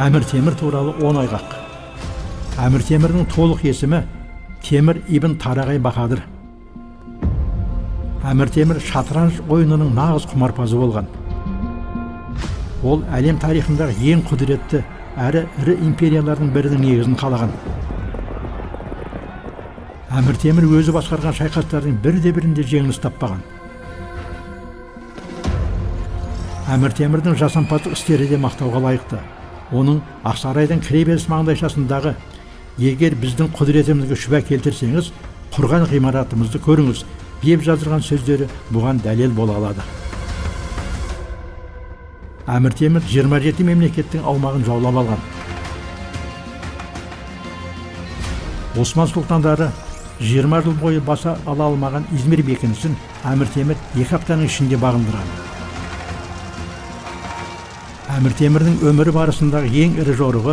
Әмір Темір туралы 10 айғақ. Әмір Темірдің толық есімі Темір ибн Тарағай Бахадыр. Әмір Темір шатранж ойынының нағыз құмарпазы болған. Ол әлем тарихындағы ең құдіретті әрі ірі империялардың бірінің негізін қалаған. Әмір Темір өзі басқарған шайқастардың бірде-бірінде жеңіліс таппаған. Әмір Темірдің жасампаздық істері де мақтауға лайықты. Оның Ақсарайдың кіреберіс маңдайшасындағы «Егер біздің құдіретімізге шүбә келтірсеңіз, құрған ғимаратымызды көріңіз» деп жазылған сөздері бұған дәлел бола алады. Әмір Темір 27 мемлекеттің аумағын жаулап алған. Осман сұлтандары 20 жыл бойы баса ала алмаған Измир бекінісін Әмір Темір 2 аптаның ішінде бағындырған. Әмір Темірдің өмірі барысындағы ең ірі жорығы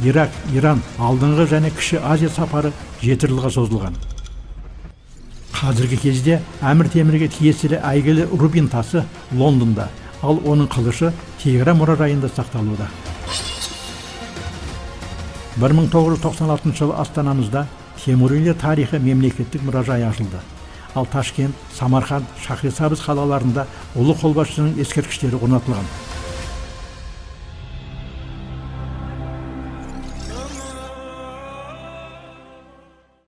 Ирак, Иран, алдыңғы және кіші Азия сапары 7 жылға созылған. Қазіргі кезде Әмір Темірге тиесілі әйгілі Рубин тасы Лондонда, ал оның қылышы Тегеран мұражайында сақталуда. 1996 жылы Астанамызда Темурилер тарихы мемлекеттік мұражайы ашылды. Ал Ташкент, Самарқанд, Шахрисабз қалаларында ұлы қолбасшының ескерткіштері орнатылған.